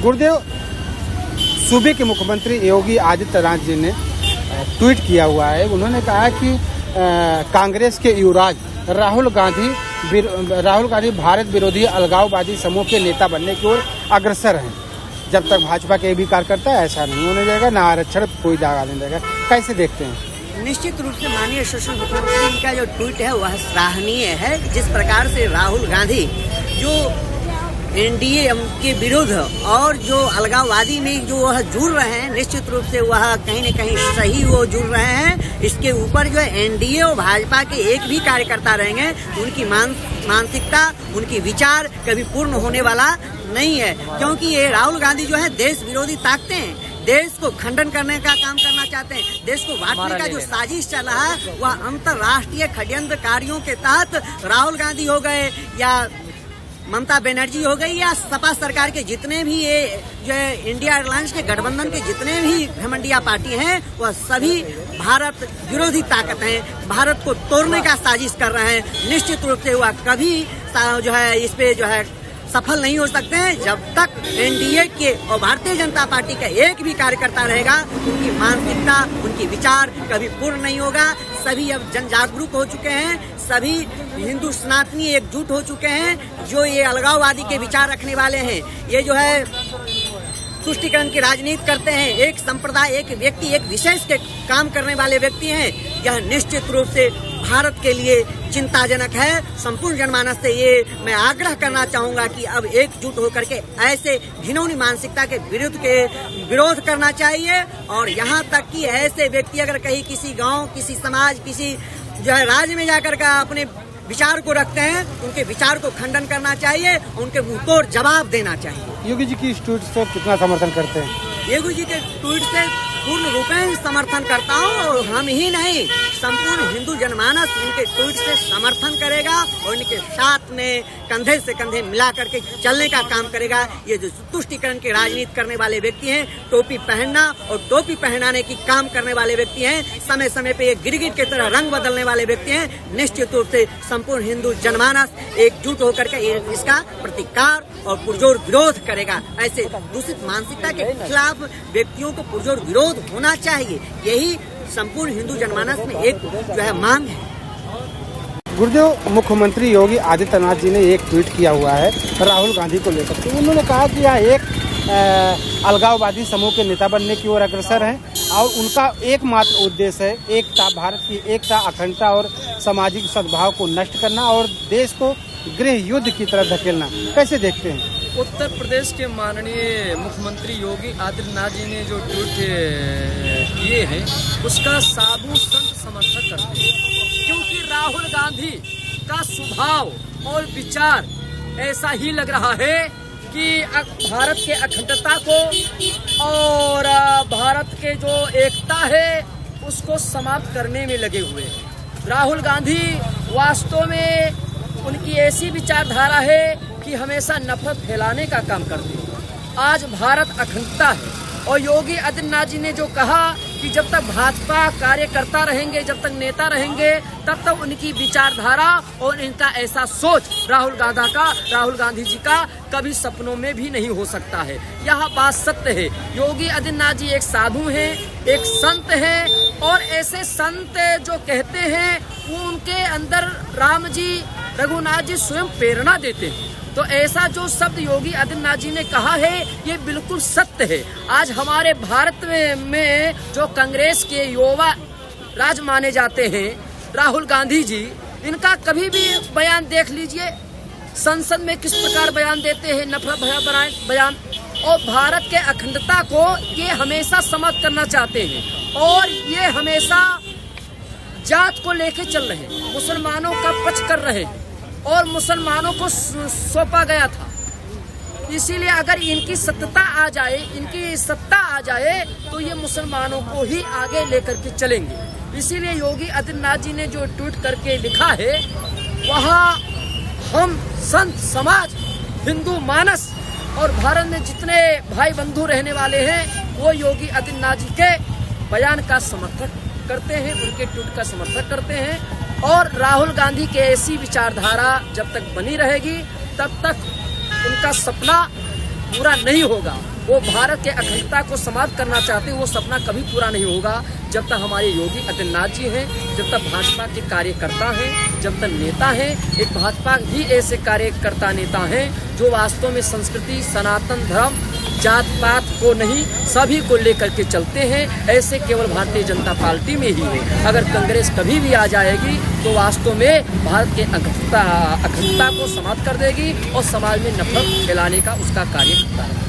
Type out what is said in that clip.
गुरुदेव, सूबे के मुख्यमंत्री योगी आदित्यनाथ जी ने ट्वीट किया हुआ है। उन्होंने कहा कि कांग्रेस के युवराज राहुल गांधी भारत विरोधी अलगाववादी समूह के नेता बनने की ओर अग्रसर हैं। जब तक भाजपा के भी कार्यकर्ता ऐसा नहीं होने जाएगा, ना आरक्षण कोई दागा नहीं देगा। कैसे देखते हैं? निश्चित रूप से माननीय यशस्वी मुख्यमंत्री का जो ट्वीट है वह सराहनीय है। जिस प्रकार से राहुल गांधी जो एनडीए के विरुद्ध और जो अलगाववादी में जो वह जुड़ रहे हैं, निश्चित रूप से वह कहीं न कहीं सही वो जुड़ रहे हैं। इसके ऊपर जो है एनडीए और भाजपा के एक भी कार्यकर्ता रहेंगे, उनकी मानसिकता, उनकी विचार कभी पूर्ण होने वाला नहीं है। क्योंकि ये राहुल गांधी जो है देश विरोधी ताकतें हैं, देश को खंडन करने का काम करना चाहते हैं। देश को बांटने का जो साजिश चल रहा है वह अंतर्राष्ट्रीय षड्यंत्रकारियों के तहत राहुल गांधी हो गए या ममता बनर्जी हो गई या सपा सरकार के जितने भी ये जो है इंडिया अलायंस के गठबंधन के जितने भी घमंडिया पार्टी हैं, वह सभी भारत विरोधी ताकत हैं, भारत को तोड़ने का साजिश कर रहे हैं। निश्चित रूप से वह कभी जो है इस पे जो है सफल नहीं हो सकते हैं जब तक एनडीए के और भारतीय जनता पार्टी का एक भी कार्यकर्ता रहेगा। उनकी मानसिकता, उनकी विचार कभी पूर्ण नहीं होगा। सभी अब जन जागरूक हो चुके हैं, सभी हिंदू सनातनी एकजुट हो चुके हैं। जो ये अलगाववादी के विचार रखने वाले हैं, ये जो है तुष्टीकरण की राजनीति करते हैं, एक संप्रदाय, एक व्यक्ति, एक विशेष के काम करने वाले व्यक्ति हैं, यह निश्चित रूप से भारत के लिए चिंताजनक है। संपूर्ण जनमानस से ये मैं आग्रह करना चाहूंगा कि अब एकजुट होकर के ऐसे घिनौनी मानसिकता के विरोध करना चाहिए। और यहाँ तक कि ऐसे व्यक्ति अगर कहीं किसी गांव, किसी समाज, किसी जो है राज्य में जाकर का अपने विचार को रखते हैं, उनके विचार को खंडन करना चाहिए, उनके मुंहतोड़ जवाब देना चाहिए। योगी जी की इस ट्वीट से कितना समर्थन करते हैं? योगी जी के ट्वीट से पूर्ण रूपेण समर्थन करता हूँ और हम ही नहीं, संपूर्ण हिंदू जनमानस इनके ट्वीट से समर्थन करेगा और इनके साथ में कंधे से कंधे मिला करके चलने का काम करेगा। ये जो तुष्टीकरण की राजनीति करने वाले व्यक्ति हैं, टोपी पहनना और टोपी पहनाने की काम करने वाले व्यक्ति हैं, समय समय पे ये गिरगिट की तरह रंग बदलने वाले व्यक्ति हैं, निश्चित रूप से संपूर्ण हिंदू जनमानस एकजुट होकर के इसका प्रतिकार और पुरजोर विरोध करेगा। ऐसे दूषित मानसिकता के खिलाफ व्यक्तियों को पुरजोर विरोध होना चाहिए। यही संपूर्ण हिंदू जनमानस में एक जो है मांग है। गुरुदेव, मुख्यमंत्री योगी आदित्यनाथ जी ने एक ट्वीट किया हुआ है राहुल गांधी को लेकर के। उन्होंने कहा कि यह एक अलगाववादी समूह के नेता बनने की ओर अग्रसर हैं और उनका एकमात्र उद्देश्य है एकता, भारत की एकता, अखंडता और सामाजिक सद्भाव को नष्ट करना और देश को गृह युद्ध की तरफ धकेलना। कैसे देखते हैं? उत्तर प्रदेश के माननीय मुख्यमंत्री योगी आदित्यनाथ जी ने जो ट्वीट किए हैं उसका साधु संत समर्थन करते हैं, क्योंकि राहुल गांधी का स्वभाव और विचार ऐसा ही लग रहा है कि भारत के अखंडता को और भारत के जो एकता है उसको समाप्त करने में लगे हुए हैं। राहुल गांधी वास्तव में उनकी ऐसी विचारधारा है कि हमेशा नफरत फैलाने का काम करते हैं। आज भारत अखंडता है और योगी आदित्यनाथ जी ने जो कहा कि जब तक भाजपा कार्यकर्ता रहेंगे, जब तक नेता रहेंगे, तब तक उनकी विचारधारा और इनका ऐसा सोच राहुल गांधी जी का कभी सपनों में भी नहीं हो सकता है। यह बात सत्य है। योगी आदित्यनाथ जी एक साधु हैं, एक संत हैं और ऐसे संत जो कहते हैं वो उनके अंदर राम जी, रघुनाथ जी स्वयं प्रेरणा देते हैं। तो ऐसा जो शब्द योगी आदित्यनाथ जी ने कहा है ये बिल्कुल सत्य है। आज हमारे भारत में जो कांग्रेस के युवा राज माने जाते हैं राहुल गांधी जी, इनका कभी भी बयान देख लीजिए, संसद में किस प्रकार बयान देते हैं, नफरत भरा बयान, और भारत के अखंडता को ये हमेशा समाप्त करना चाहते हैं और ये हमेशा जात को लेके चल रहे हैं, मुसलमानों का पक्ष कर रहे हैं और मुसलमानों को सौंपा गया था। इसीलिए अगर इनकी सत्ता आ जाए तो ये मुसलमानों को ही आगे लेकर के चलेंगे। इसीलिए योगी आदित्यनाथ जी ने जो ट्वीट करके लिखा है, वहाँ हम संत समाज, हिंदू मानस और भारत में जितने भाई बंधु रहने वाले हैं वो योगी आदित्यनाथ जी के बयान का समर्थन करते हैं, उनके ट्वीट का समर्थन करते हैं। और राहुल गांधी की ऐसी विचारधारा जब तक बनी रहेगी तब तक उनका सपना पूरा नहीं होगा। वो भारत के अखंडता को समाप्त करना चाहते हैं, वो सपना कभी पूरा नहीं होगा जब तक हमारे योगी आदित्यनाथ जी हैं, जब तक भाजपा के कार्यकर्ता हैं, जब तक नेता हैं। एक भाजपा ही ऐसे कार्यकर्ता नेता हैं जो वास्तव में संस्कृति, सनातन धर्म, जात पात को नहीं सभी को लेकर के चलते हैं। ऐसे केवल भारतीय जनता पार्टी में ही है। अगर कांग्रेस कभी भी आ जाएगी तो वास्तव में भारत के अखंडता को समाप्त कर देगी और समाज में नफरत फैलाने का उसका कार्य करता है।